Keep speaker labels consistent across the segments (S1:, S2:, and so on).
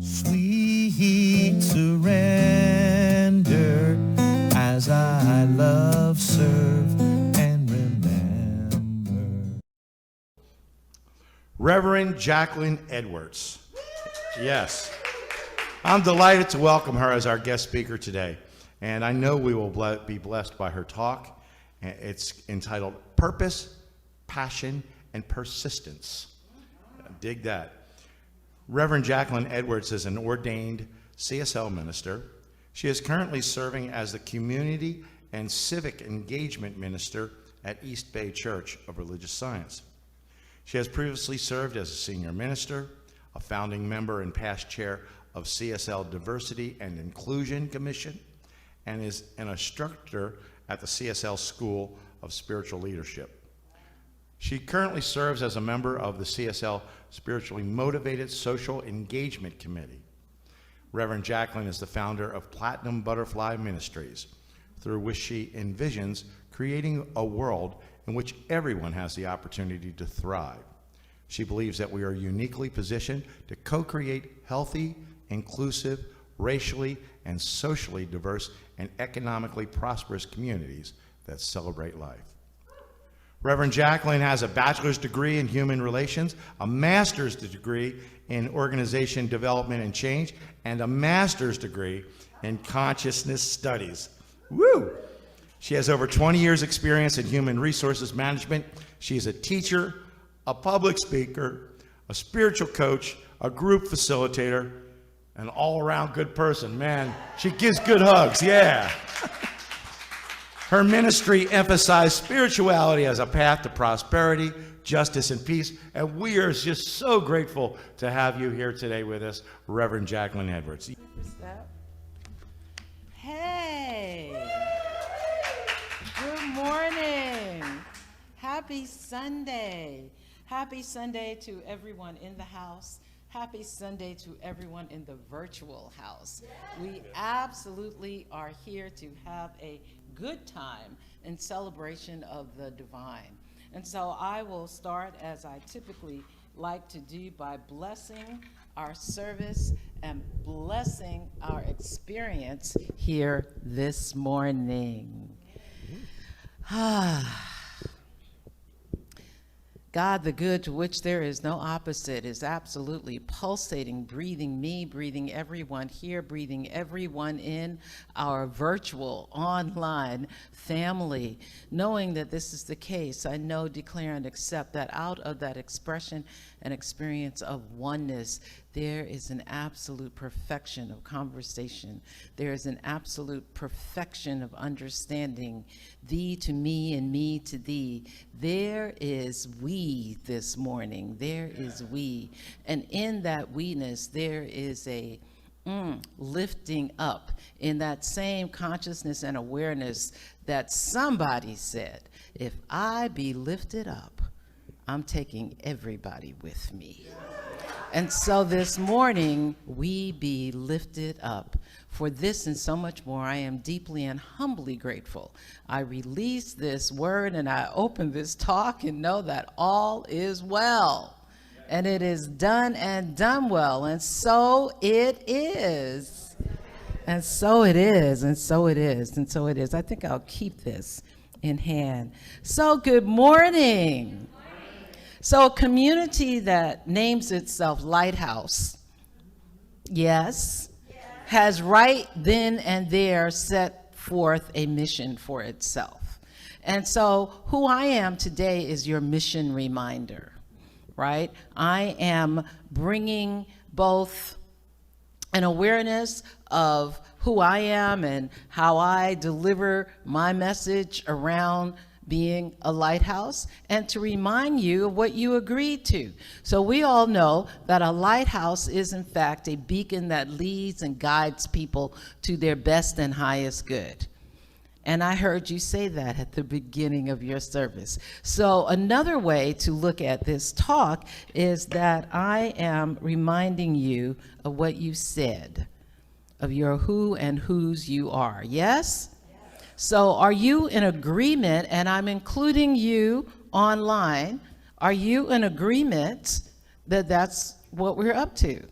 S1: Sweet surrender as I love, serve, and remember.
S2: Reverend Jacquelyn Edwards. Yes. I'm delighted to welcome her as our guest speaker today. And I know we will be blessed by her talk. It's entitled Purpose, Passion, and Persistence. Dig that. Reverend Jacquelyn Edwards is an ordained CSL minister. She is currently serving as the Community and Civic Engagement Minister at East Bay Church of Religious Science. She has previously served as a senior minister, a founding member and past chair of CSL Diversity and Inclusion Commission, and is an instructor at the CSL School of Spiritual Leadership. She currently serves as a member of the CSL Spiritually Motivated Social Engagement Committee. Reverend Jacquelyn is the founder of Platinum Butterfly Ministries, through which she envisions creating a world in which everyone has the opportunity to thrive. She believes that we are uniquely positioned to co-create healthy, inclusive, racially and socially diverse and economically prosperous communities that celebrate life. Reverend Jacquelyn has a bachelor's degree in human relations, a master's degree in organization development and change, and a master's degree in consciousness studies. Woo! She has over 20 years experience in human resources management. She is a teacher, a public speaker, a spiritual coach, a group facilitator, an all-around good person. Man, she gives good hugs, yeah. Her ministry emphasized spirituality as a path to prosperity, justice, and peace, and we are just so grateful to have you here today with us, Reverend Jacquelyn Edwards.
S3: Hey, good morning. Happy Sunday. Happy Sunday to everyone in the house. Happy Sunday to everyone in the virtual house. We absolutely are here to have a good time in celebration of the divine. And so I will start, as I typically like to do, by blessing our service and blessing our experience here this morning. God, the good to which there is no opposite, is absolutely pulsating, breathing me, breathing everyone here, breathing everyone in our virtual, online family. Knowing that this is the case, I know, declare, and accept that out of that expression and experience of oneness, there is an absolute perfection of conversation. There is an absolute perfection of understanding, thee to me and me to thee. There is we this morning. There is we. And in that we-ness, there is a lifting up in that same consciousness and awareness that somebody said, if I be lifted up, I'm taking everybody with me. And so this morning, we be lifted up. For this and so much more, I am deeply and humbly grateful. I release this word and I open this talk and know that all is well. And it is done and done well. And so it is. And so it is. And so it is. And so it is. I think I'll keep this in hand. So good morning. So a community that names itself Lighthouse, yes, has right then and there set forth a mission for itself. And so who I am today is your mission reminder, right? I am bringing both an awareness of who I am and how I deliver my message around being a lighthouse, and to remind you of what you agreed to. So we all know that a lighthouse is in fact a beacon that leads and guides people to their best and highest good. And I heard you say that at the beginning of your service. So another way to look at this talk is that I am reminding you of what you said, of your who and whose you are, yes? So are you in agreement, and I'm including you online, are you in agreement that that's what we're up to?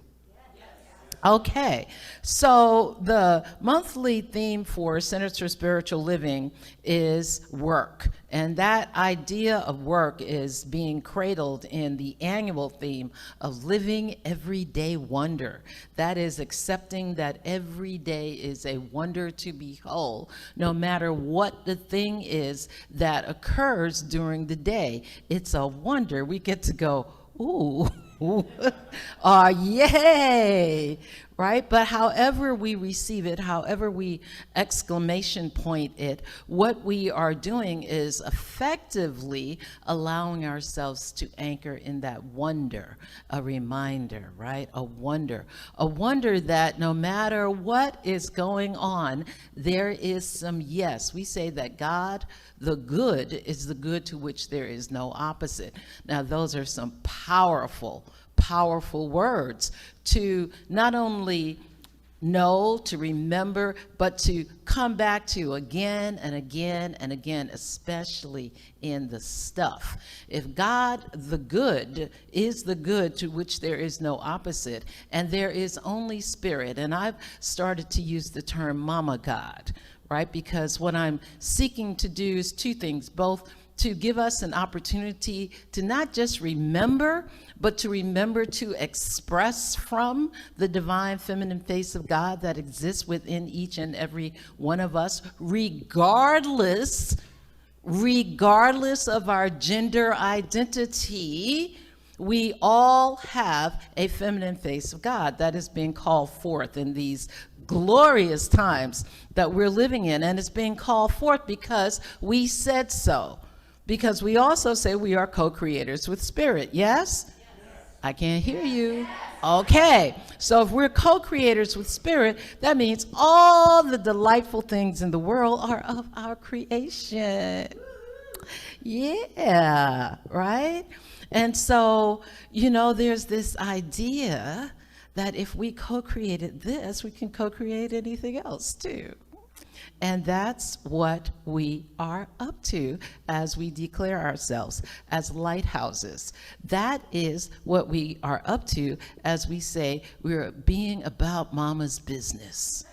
S3: Okay, so the monthly theme for Centers for Spiritual Living is work. And that idea of work is being cradled in the annual theme of living everyday wonder. That is accepting that every day is a wonder to behold, no matter what the thing is that occurs during the day. It's a wonder. We get to go, ooh. Yay, right? But however we receive it, however we exclamation point it, what we are doing is effectively allowing ourselves to anchor in that wonder, a reminder, right? A wonder that no matter what is going on, there is some yes. We say that God, the good, is the good to which there is no opposite. Now, those are some powerful words to not only know, to remember, but to come back to again and again and again, especially in the stuff. If God, the good, is the good to which there is no opposite, and there is only spirit, and I've started to use the term Mama God, right? Because what I'm seeking to do is two things, both to give us an opportunity to not just remember, but to remember to express from the divine feminine face of God that exists within each and every one of us, regardless of our gender identity. We all have a feminine face of God that is being called forth in these glorious times that we're living in, and it's being called forth because we said so. Because we also say we are co-creators with spirit, yes? I can't hear you. Okay, so if we're co-creators with spirit, that means all the delightful things in the world are of our creation. Yeah, right? And so, there's this idea that if we co-created this, we can co-create anything else too. And that's what we are up to as we declare ourselves as lighthouses. That is what we are up to as we say we're being about Mama's business.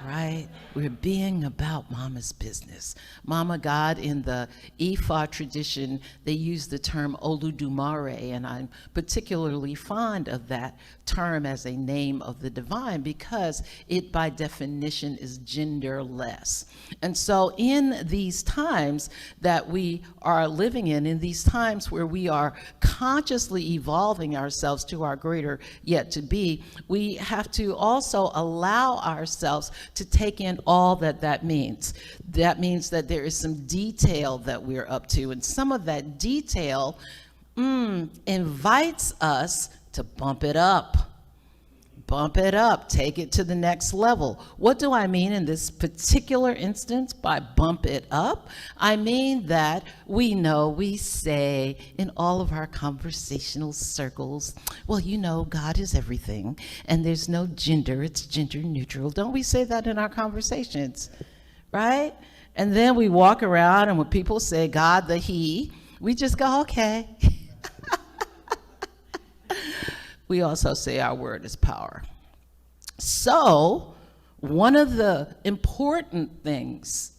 S3: Right? We're being about Mama's business. Mama God, in the Ifa tradition, they use the term Oludumare, and I'm particularly fond of that term as a name of the divine because it, by definition, is genderless. And so in these times that we are living in these times where we are consciously evolving ourselves to our greater yet to be, we have to also allow ourselves to take in all that means. That means that there is some detail that we're up to, and some of that detail invites us to bump it up, take it to the next level. What do I mean in this particular instance by bump it up? I mean that we say in all of our conversational circles, well, God is everything, and there's no gender, it's gender neutral. Don't we say that in our conversations, right? And then we walk around, and when people say God the He, we just go, okay. We also say our word is power. So one of the important things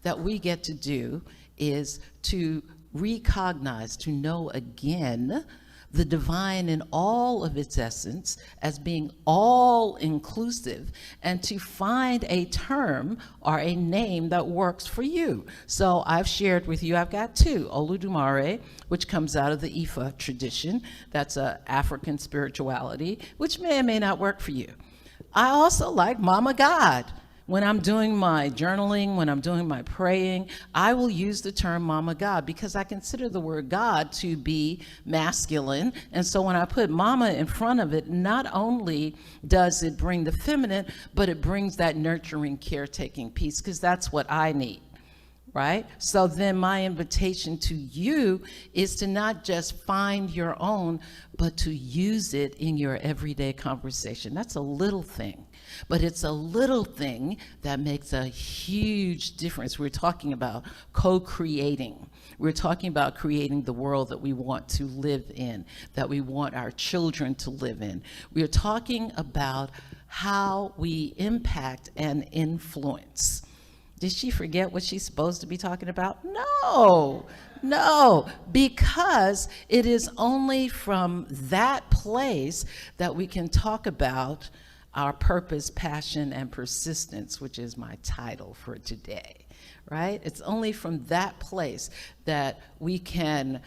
S3: that we get to do is to recognize, to know again the divine in all of its essence as being all inclusive, and to find a term or a name that works for you. So I've shared with you, I've got two, Oludumare, which comes out of the Ifa tradition. That's an African spirituality, which may or may not work for you. I also like Mama God. When I'm doing my journaling, when I'm doing my praying, I will use the term Mama God because I consider the word God to be masculine. And so when I put Mama in front of it, not only does it bring the feminine, but it brings that nurturing, caretaking piece, because that's what I need. right? So then my invitation to you is to not just find your own, but to use it in your everyday conversation. That's a little thing, but it's a little thing that makes a huge difference. We're talking about co-creating. We're talking about creating the world that we want to live in, that we want our children to live in. We're talking about how we impact and influence. Did she forget what she's supposed to be talking about? No, because it is only from that place that we can talk about our purpose, passion, and persistence, which is my title for today, right? It's only from that place that we can,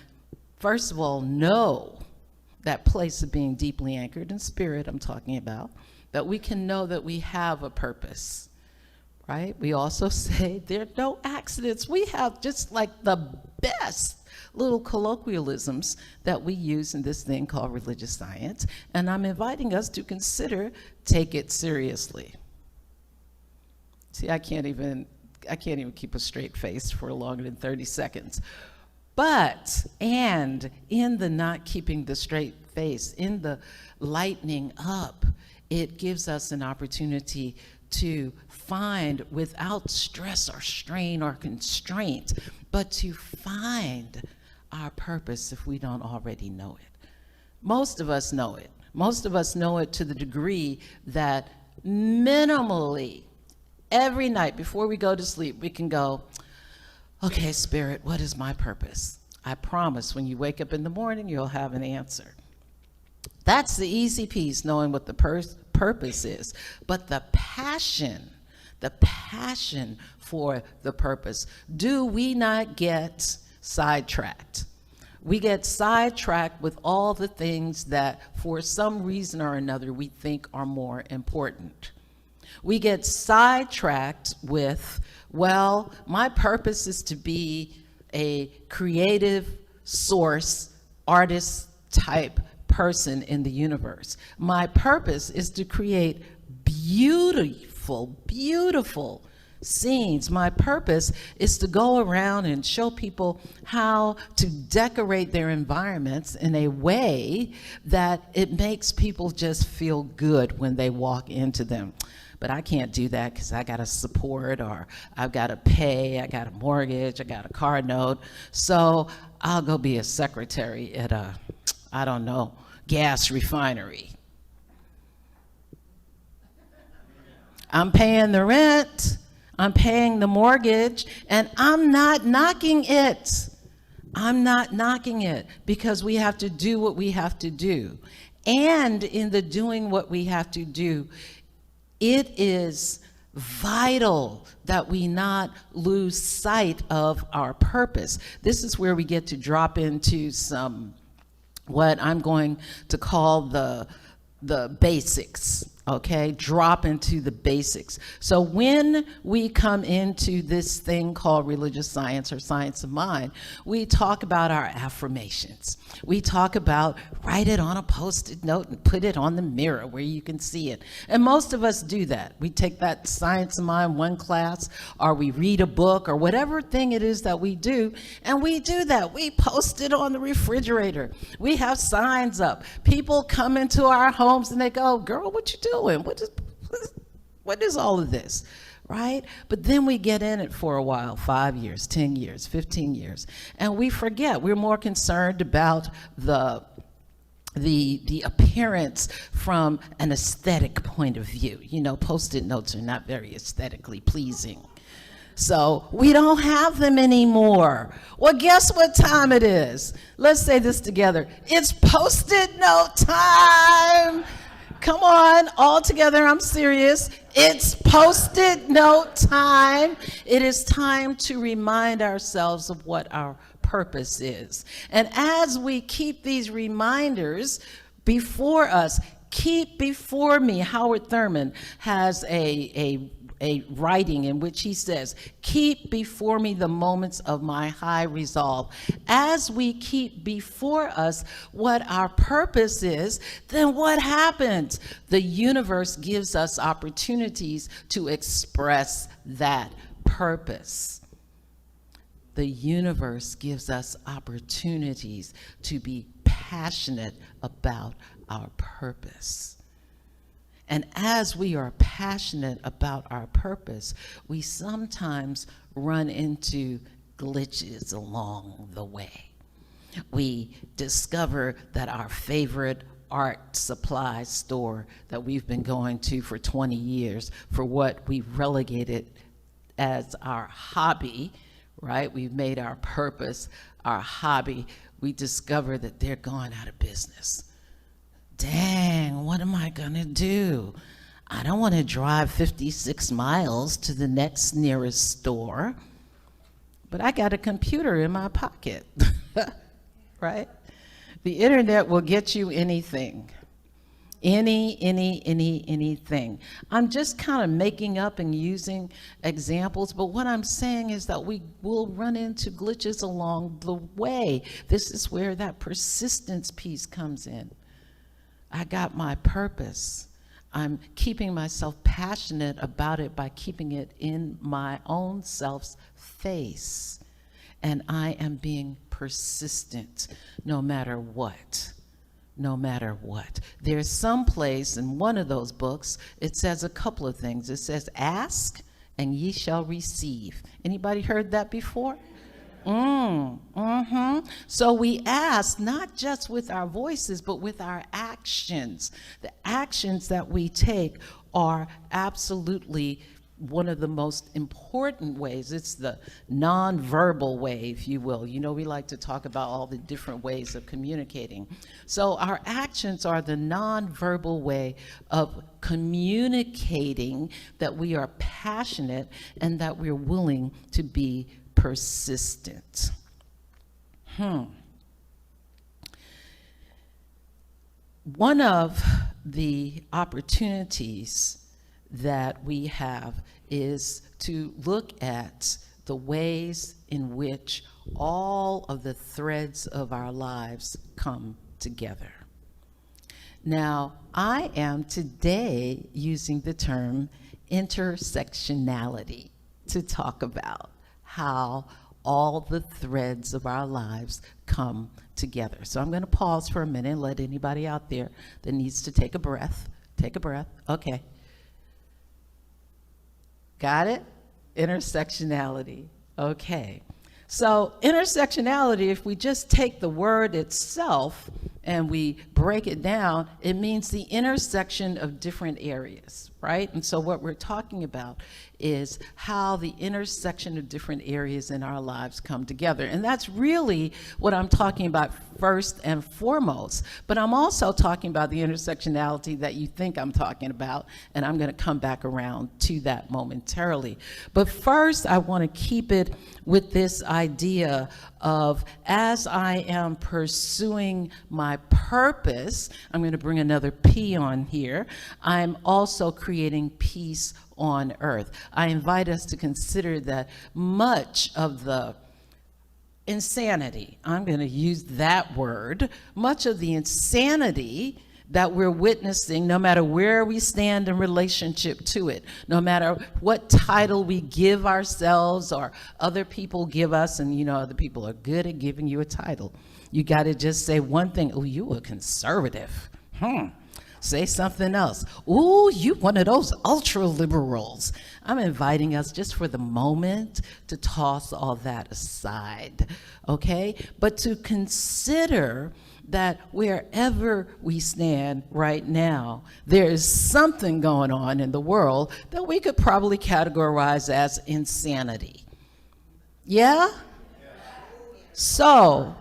S3: first of all, know that place of being deeply anchored in spirit I'm talking about, that we can know that we have a purpose. Right? We also say there are no accidents. We have just like the best little colloquialisms that we use in this thing called religious science. And I'm inviting us to consider take it seriously. See, I can't even keep a straight face for longer than 30 seconds. And in the not keeping the straight face, in the lightening up, it gives us an opportunity to find, without stress or strain or constraint, but to find our purpose if we don't already know it. Most of us know it. Most of us know it to the degree that minimally every night before we go to sleep, we can go, okay, Spirit, what is my purpose? I promise when you wake up in the morning, you'll have an answer. That's the easy piece, knowing what the purpose is. But the passion for the purpose, do we not get sidetracked? We get sidetracked with all the things that for some reason or another we think are more important. We get sidetracked with, well, my purpose is to be a creative source, artist type person in the universe. My purpose is to create beautiful scenes. My purpose is to go around and show people how to decorate their environments in a way that it makes people just feel good when they walk into them. But I can't do that because I got to support, or I've got to pay, I got a mortgage, I got a car note. So I'll go be a secretary at a, I don't know, gas refinery. I'm paying the rent, I'm paying the mortgage, and I'm not knocking it. I'm not knocking it because we have to do what we have to do. And in the doing what we have to do, it is vital that we not lose sight of our purpose. This is where we get to drop into some, what I'm going to call the basics, okay? Drop into the basics. So when we come into this thing called religious science or science of mind, we talk about our affirmations. We talk about write it on a Post-it note and put it on the mirror where you can see it. And most of us do that. We take that science of mind one class, or we read a book, or whatever thing it is that we do, and we do that. We post it on the refrigerator. We have signs up. People come into our homes and they go, girl, what you doing? What is all of this? Right? But then we get in it for a while, 5 years, 10 years, 15 years, and we forget. We're more concerned about the appearance from an aesthetic point of view. You know, Post-it notes are not very aesthetically pleasing. So we don't have them anymore. Well, guess what time it is? Let's say this together. It's Post-it note time. Come on, all together, I'm serious. It's Post-it note time. It is time to remind ourselves of what our purpose is. And as we keep these reminders before us, keep before me, Howard Thurman has a writing in which he says, keep before me the moments of my high resolve. As we keep before us what our purpose is, then what happens? The universe gives us opportunities to express that purpose. the universe gives us opportunities to be passionate about our purpose. And as we are passionate about our purpose, we sometimes run into glitches along the way. We discover that our favorite art supply store that we've been going to for 20 years, for what we've relegated as our hobby, right? We've made our purpose our hobby. We discover that they're going out of business. Dang, what am I gonna do? I don't want to drive 56 miles to the next nearest store, but I got a computer in my pocket, right? The internet will get you anything. Anything. I'm just kind of making up and using examples, but what I'm saying is that we will run into glitches along the way. This is where that persistence piece comes in. I got my purpose. I'm keeping myself passionate about it by keeping it in my own self's face. And I am being persistent no matter what. No matter what. There's some place in one of those books, it says a couple of things. It says, ask and ye shall receive. Anybody heard that before? So we ask not just with our voices, but with our actions. The actions that we take are absolutely one of the most important ways. It's the nonverbal way, if you will. You know, we like to talk about all the different ways of communicating. So our actions are the nonverbal way of communicating that we are passionate and that we're willing to be persistent. One of the opportunities that we have is to look at the ways in which all of the threads of our lives come together. Now, I am today using the term intersectionality to talk about how all the threads of our lives come together. So I'm going to pause for a minute and let anybody out there that needs to take a breath. Okay. Got it? Intersectionality. Okay. So intersectionality, if we just take the word itself and we break it down, it means the intersection of different areas, right? And so what we're talking about is how the intersection of different areas in our lives come together. And that's really what I'm talking about first and foremost. But I'm also talking about the intersectionality that you think I'm talking about, and I'm going to come back around to that momentarily. But first, I want to keep it with this idea of, as I am pursuing my purpose, I'm going to bring another P on here, I'm also creating peace on earth. I invite us to consider that much of the insanity, I'm going to use that word, much of the insanity that we're witnessing, no matter where we stand in relationship to it, no matter what title we give ourselves or other people give us, and you know, other people are good at giving you a title. You got to just say one thing, oh, you a conservative. Say something else. Ooh, you one of those ultra liberals. I'm inviting us just for the moment to toss all that aside, okay? But to consider that wherever we stand right now, there is something going on in the world that we could probably categorize as insanity. Yeah? So,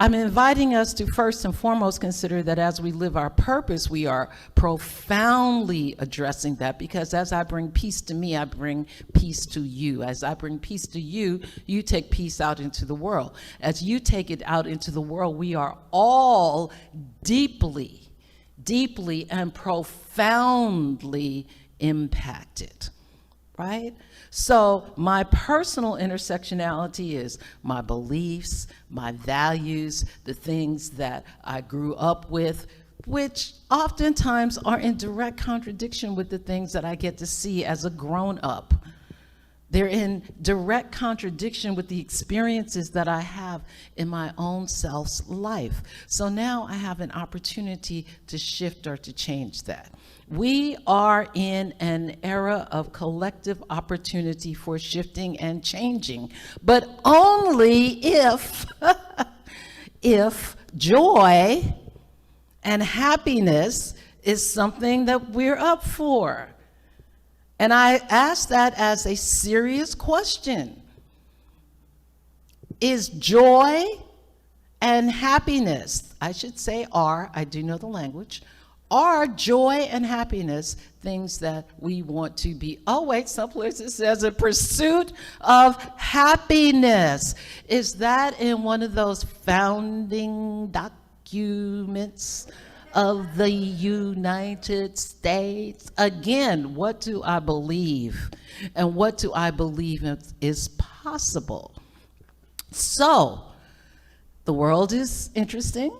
S3: I'm inviting us to first and foremost consider that as we live our purpose, we are profoundly addressing that, because as I bring peace to me, I bring peace to you. As I bring peace to you, you take peace out into the world. As you take it out into the world, we are all deeply, deeply and profoundly impacted, right? So my personal intersectionality is my beliefs, my values, the things that I grew up with, which oftentimes are in direct contradiction with the things that I get to see as a grown-up. They're in direct contradiction with the experiences that I have in my own self's life. So now I have an opportunity to shift or to change that. We are in an era of collective opportunity for shifting and changing, but only if, if joy and happiness is something that we're up for. And I ask that as a serious question. Is joy and happiness, I should say I do know the language, are joy and happiness things that we want to be? Oh wait, someplace it says a pursuit of happiness. Is that in one of those founding documents of the United States? Again, what do I believe? And what do I believe is possible? So, the world is interesting.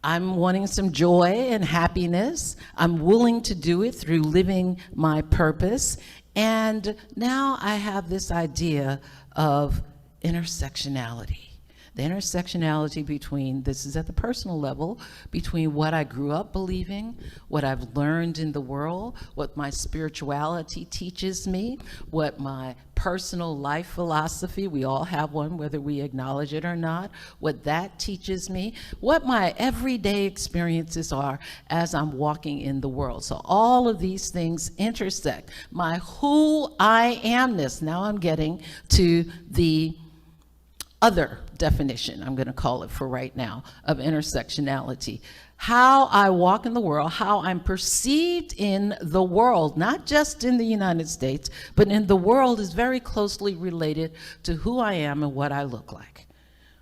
S3: I'm wanting some joy and happiness. I'm willing to do it through living my purpose. And now I have this idea of intersectionality. The intersectionality between, this is at the personal level, between what I grew up believing, what I've learned in the world, what my spirituality teaches me, what my personal life philosophy, we all have one whether we acknowledge it or not, what that teaches me, what my everyday experiences are as I'm walking in the world. So all of these things intersect. My who I amness, now I'm getting to the other definition, I'm going to call it for right now, of intersectionality. How I walk in the world, how I'm perceived in the world, not just in the United States, but in the world, is very closely related to who I am and what I look like,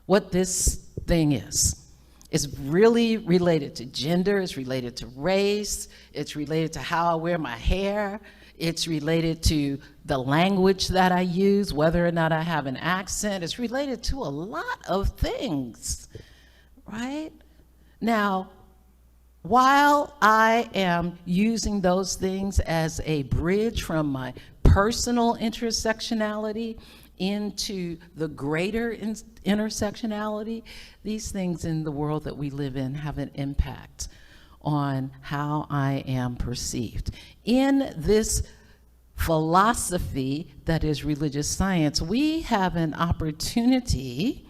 S3: what this thing is. It's really related to gender, it's related to race, it's related to how I wear my hair, it's related to the language that I use, whether or not I have an accent. It's related to a lot of things, right? Now, while I am using those things as a bridge from my personal intersectionality into the greater intersectionality, these things in the world that we live in have an impact on how I am perceived. In this philosophy that is religious science, we have an opportunity,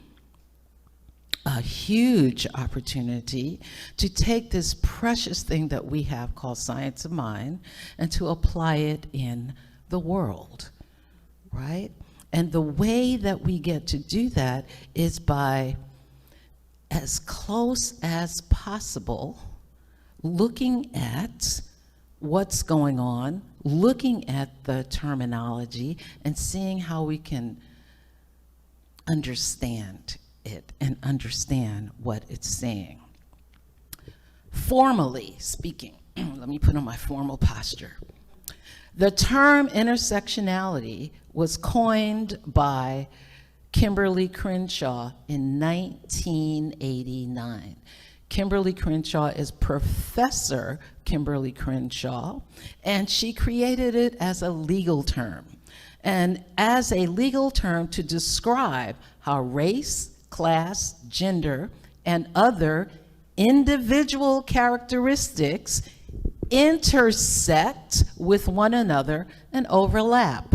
S3: a huge opportunity, to take this precious thing that we have called science of mind and to apply it in the world, right? And the way that we get to do that is by, as close as possible, looking at what's going on, looking at the terminology, and seeing how we can understand it and understand what it's saying. Formally speaking, let me put on my formal posture. The term intersectionality was coined by Kimberly Crenshaw in 1989. Kimberly Crenshaw is Professor Kimberly Crenshaw, and she created it as a legal term. And as a legal term to describe how race, class, gender, and other individual characteristics intersect with one another and overlap.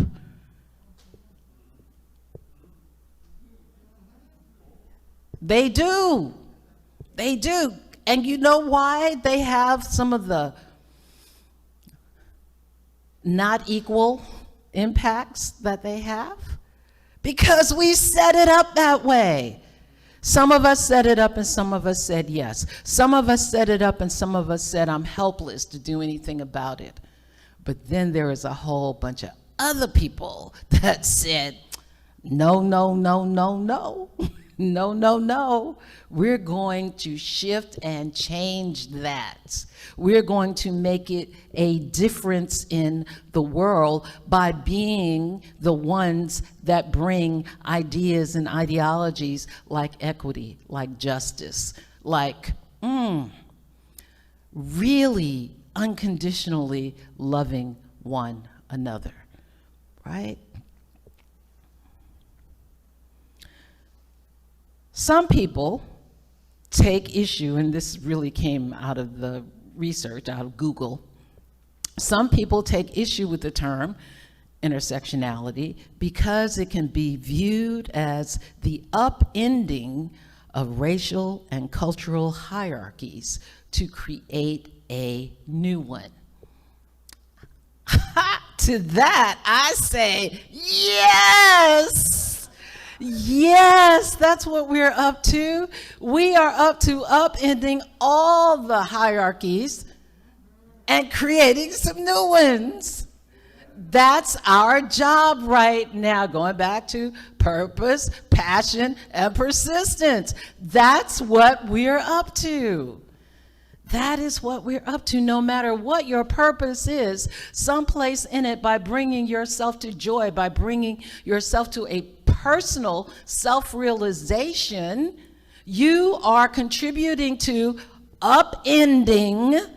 S3: They do. They do. And you know why they have some of the not equal impacts that they have? Because we set it up that way. Some of us set it up and some of us said yes. Some of us set it up and some of us said, I'm helpless to do anything about it. But then there is a whole bunch of other people that said, no, no, no, no, no. No, no, no. We're going to shift and change that. We're going to make it a difference in the world by being the ones that bring ideas and ideologies like equity, like justice, like really unconditionally loving one another, right? Some people take issue, and this really came out of the research, out of Google. Some people take issue with the term intersectionality because it can be viewed as the upending of racial and cultural hierarchies to create a new one. To that, I say, yes! Yes, that's what we're up to. We are up to upending all the hierarchies and creating some new ones. That's our job right now, going back to purpose, passion, and persistence. That's what we're up to. That is what we're up to, no matter what your purpose is, someplace in it, by bringing yourself to joy, by bringing yourself to a personal self-realization, you are contributing to upending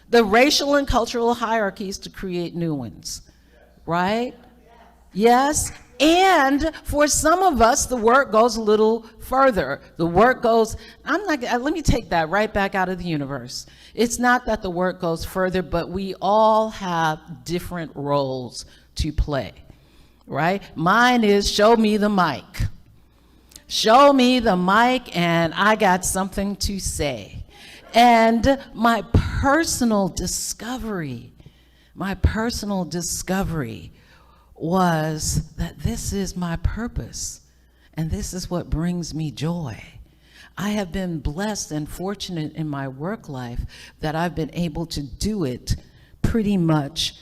S3: the racial and cultural hierarchies to create new ones, right? Yes. And for some of us, the work goes a little further. The work goes, let me take that right back out of the universe. It's not that the work goes further, but we all have different roles to play, right? Mine is show me the mic. Show me the mic and I got something to say. And my personal discovery was that this is my purpose, and this is what brings me joy. I have been blessed and fortunate in my work life that I've been able to do it pretty much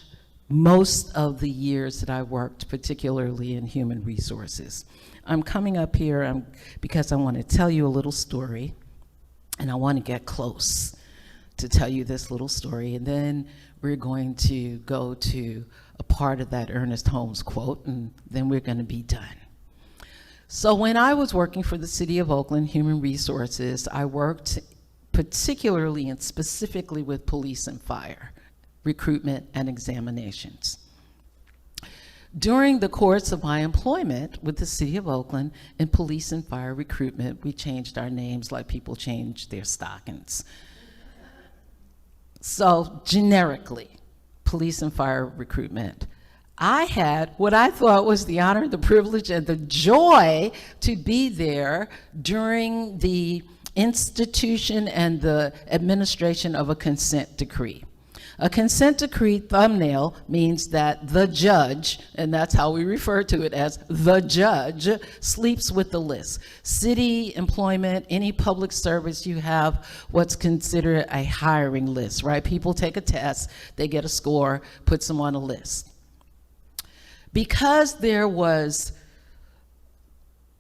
S3: most of the years that I worked, particularly in human resources. I'm coming up here because I want to tell you a little story, and I want to get close to tell you this little story, and then we're going to go to a part of that Ernest Holmes quote, and then we're going to be done. So when I was working for the City of Oakland Human Resources, I worked particularly and specifically with police and fire, recruitment and examinations. During the course of my employment with the City of Oakland in police and fire recruitment, we changed our names like people change their stockings. So generically, police and fire recruitment, I had what I thought was the honor, the privilege, and the joy to be there during the institution and the administration of a consent decree. A consent decree thumbnail means that the judge, and that's how we refer to it as the judge, sleeps with the list. City employment, any public service, you have what's considered a hiring list, right? People take a test, they get a score, puts them on a list. Because there was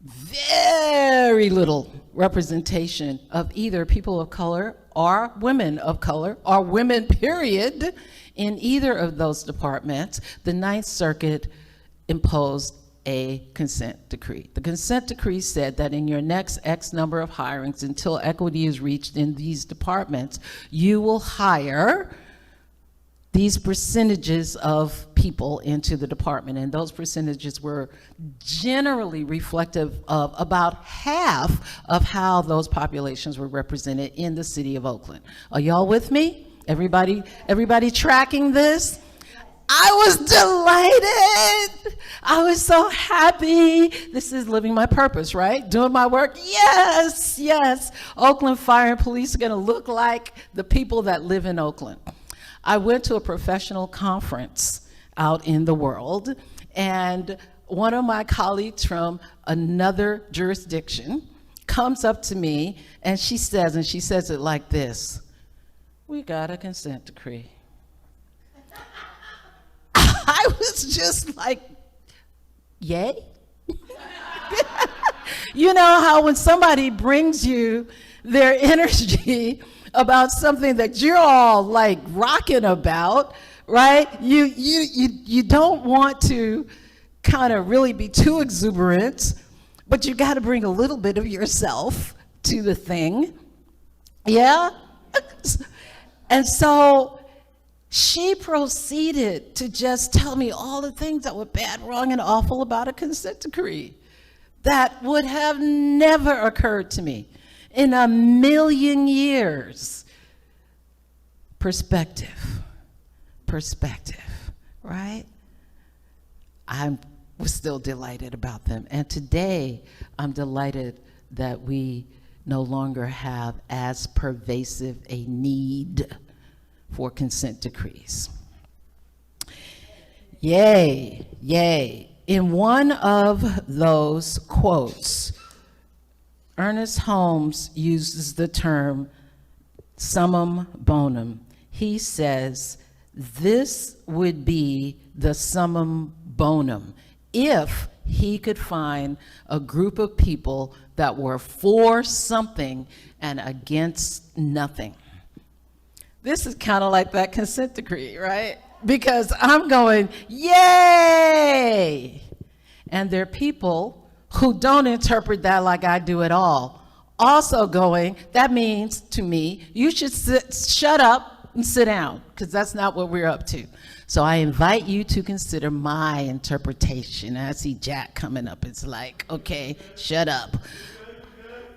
S3: very little representation of either people of color or women of color, or women, period, in either of those departments, the Ninth Circuit imposed a consent decree. The consent decree said that in your next X number of hirings, until equity is reached in these departments, you will hire these percentages of people into the department, and those percentages were generally reflective of about half of how those populations were represented in the City of Oakland. Are y'all with me? Everybody tracking this? I was delighted. I was so happy. This is living my purpose, right? Doing my work. Yes, yes. Oakland Fire and Police are gonna look like the people that live in Oakland. I went to a professional conference out in the world, and one of my colleagues from another jurisdiction comes up to me and she says it like this: "We got a consent decree." I was just like, yay? You know how when somebody brings you their energy about something that you're all like rocking about, right? You don't want to kind of really be too exuberant, but you got to bring a little bit of yourself to the thing. Yeah? And so she proceeded to just tell me all the things that were bad, wrong, and awful about a consent decree. That would have never occurred to me in a million years. Perspective, right? I was still delighted about them. And today, I'm delighted that we no longer have as pervasive a need for consent decrees. Yay, yay. In one of those quotes, Ernest Holmes uses the term summum bonum. He says, this would be the summum bonum if he could find a group of people that were for something and against nothing. This is kind of like that consent decree, right? Because I'm going, yay! And there are people who don't interpret that like I do at all. Also going, that means to me, you should shut up and sit down, because that's not what we're up to. So I invite you to consider my interpretation. I see Jack coming up. It's like, okay, shut up.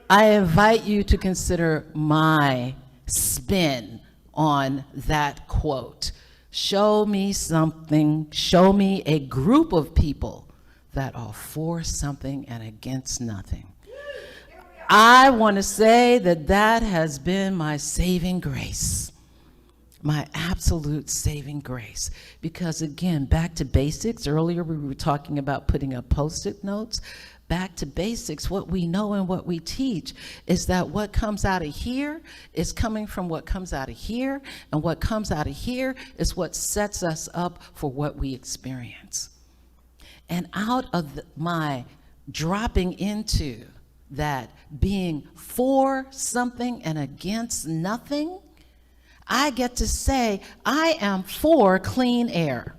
S3: I invite you to consider my spin on that quote. Show me something, show me a group of people that are for something and against nothing. I want to say that that has been my saving grace, my absolute saving grace. Because again, back to basics. Earlier we were talking about putting up Post-it notes. Back to basics, what we know and what we teach is that what comes out of here is coming from what comes out of here, and what comes out of here is what sets us up for what we experience. And out of my dropping into that being for something and against nothing, I get to say I am for clean air,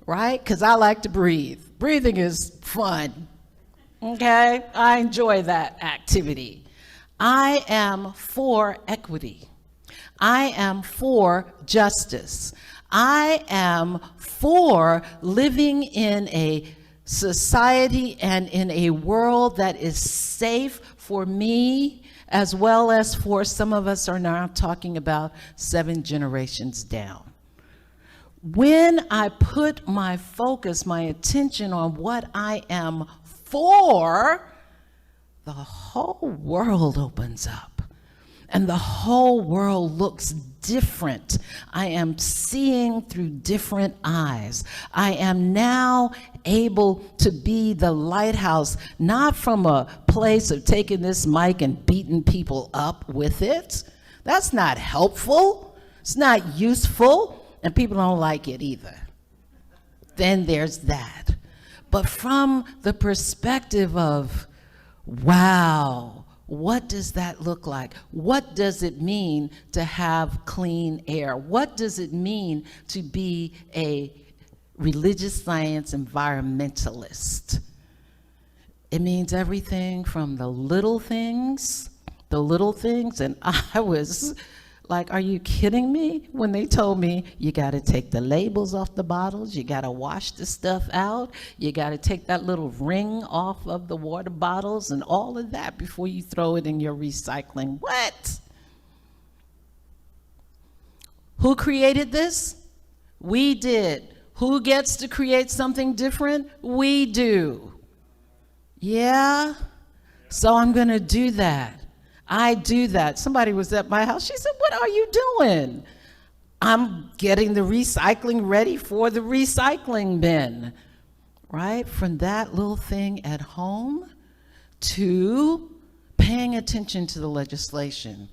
S3: right? Because I like to breathe. Breathing is fun. Okay, I enjoy that activity. I am for equity. I am for justice. I am for living in a society and in a world that is safe for me, as well as for some of us are now talking about 7 generations down. When I put my focus, my attention on what I am for, the whole world opens up and the whole world looks different. I am seeing through different eyes. I am now able to be the lighthouse, not from a place of taking this mic and beating people up with it. That's not helpful. It's not useful, and people don't like it either. Then there's that. But from the perspective of, wow, what does that look like? What does it mean to have clean air? What does it mean to be a religious science environmentalist? It means everything from the little things, and I was like, are you kidding me? When they told me you got to take the labels off the bottles, you got to wash the stuff out, you got to take that little ring off of the water bottles and all of that before you throw it in your recycling. What? Who created this? We did. Who gets to create something different? We do. Yeah? So I'm going to do that. I do that. Somebody was at my house. She said, what are you doing? I'm getting the recycling ready for the recycling bin, right? From that little thing at home to paying attention to the legislation,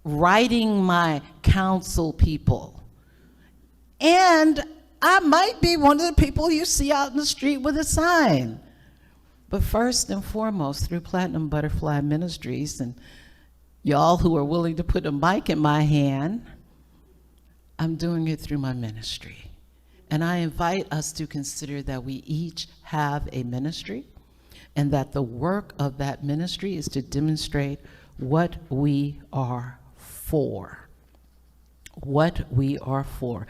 S3: writing my council people. And I might be one of the people you see out in the street with a sign. But first and foremost, through Platinum Butterfly Ministries and y'all who are willing to put a mic in my hand, I'm doing it through my ministry. And I invite us to consider that we each have a ministry and that the work of that ministry is to demonstrate what we are for. What we are for.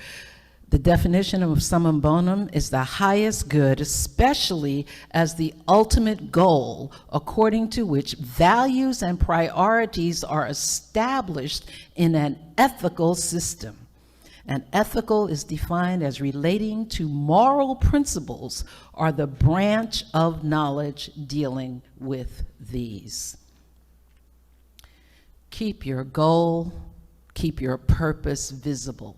S3: The definition of summum bonum is the highest good, especially as the ultimate goal, according to which values and priorities are established in an ethical system. And ethical is defined as relating to moral principles or the branch of knowledge dealing with these. Keep your goal, keep your purpose visible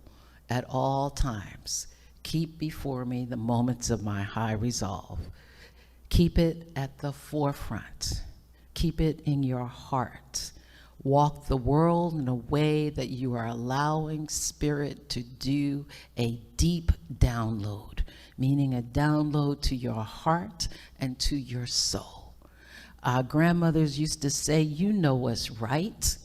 S3: at all times. Keep before me the moments of my high resolve. Keep it at the forefront. Keep it in your heart. Walk the world in a way that you are allowing Spirit to do a deep download, meaning a download to your heart and to your soul. Our grandmothers used to say, you know what's right,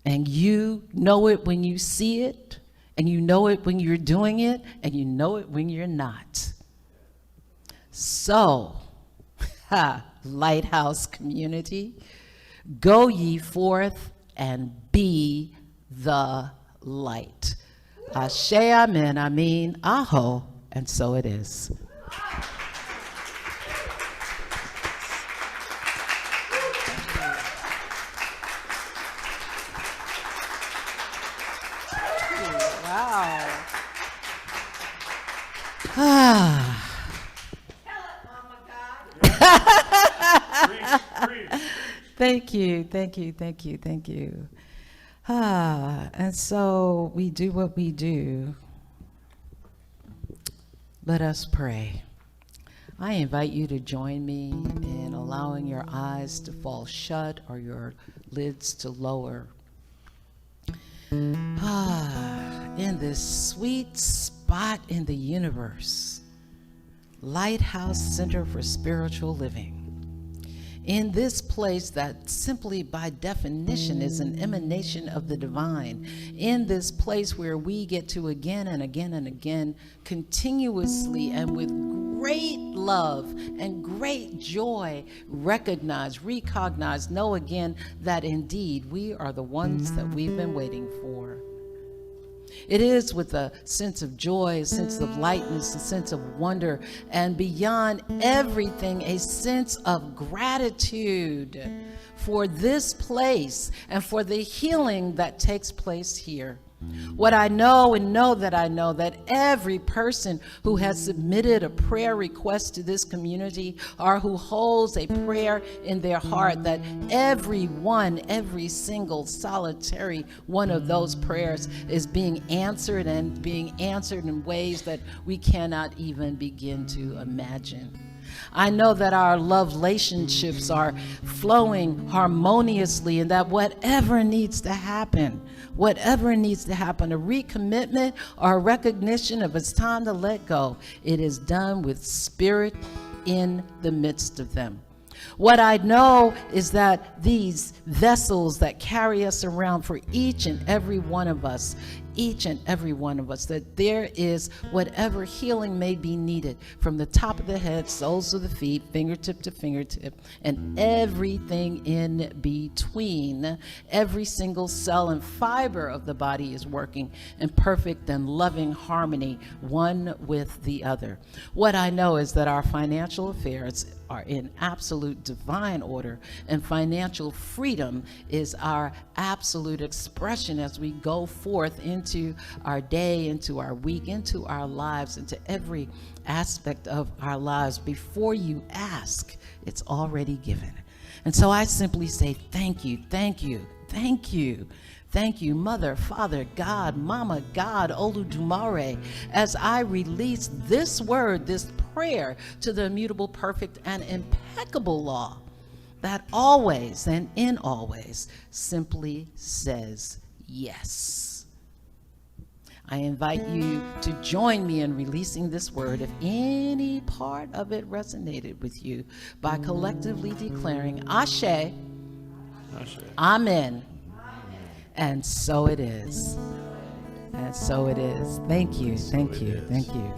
S3: and you know it when you see it, and you know it when you're doing it, and you know it when you're not. So, Lighthouse community, go ye forth and be the light. Ashe, amen, I mean, aho, and so it is. Wow. Thank you, thank you, thank you, thank you. And so we do what we do. Let us pray. I invite you to join me in allowing your eyes to fall shut or your lids to lower. In this sweet spot in the universe, Lighthouse Center for Spiritual Living. In this place that simply by definition is an emanation of the divine. In this place where we get to again and again and again, continuously and with great love and great joy, recognize, know again that indeed we are the ones that we've been waiting for. It is with a sense of joy, a sense of lightness, a sense of wonder, and beyond everything, a sense of gratitude for this place and for the healing that takes place here. What I know and know that every person who has submitted a prayer request to this community or who holds a prayer in their heart, that every single solitary one of those prayers is being answered and being answered in ways that we cannot even begin to imagine. I know that our love relationships are flowing harmoniously and that whatever needs to happen, a recommitment or a recognition of it's time to let go, it is done with Spirit in the midst of them. What I know is that these vessels that carry us around for each and every one of us, that there is whatever healing may be needed from the top of the head, soles of the feet, fingertip to fingertip, and everything in between. Every single cell and fiber of the body is working in perfect and loving harmony, one with the other. What I know is that our financial affairs are in absolute divine order, and financial freedom is our absolute expression as we go forth into our day, into our week, into our lives, into every aspect of our lives. Before you ask, it's already given. And so I simply say thank you, thank you, thank you. Thank you, Mother, Father, God, Mama, God, Oludumare, as I release this word, this prayer to the immutable, perfect, and impeccable law that always and in always simply says yes. I invite you to join me in releasing this word if any part of it resonated with you by collectively declaring Ashe, Ashe. Amen. And so it is. And so it is. Thank you, thank you, thank you.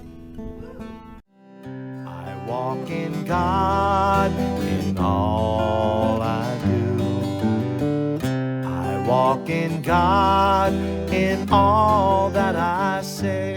S1: I walk in God in all I do. I walk in God in all that I say.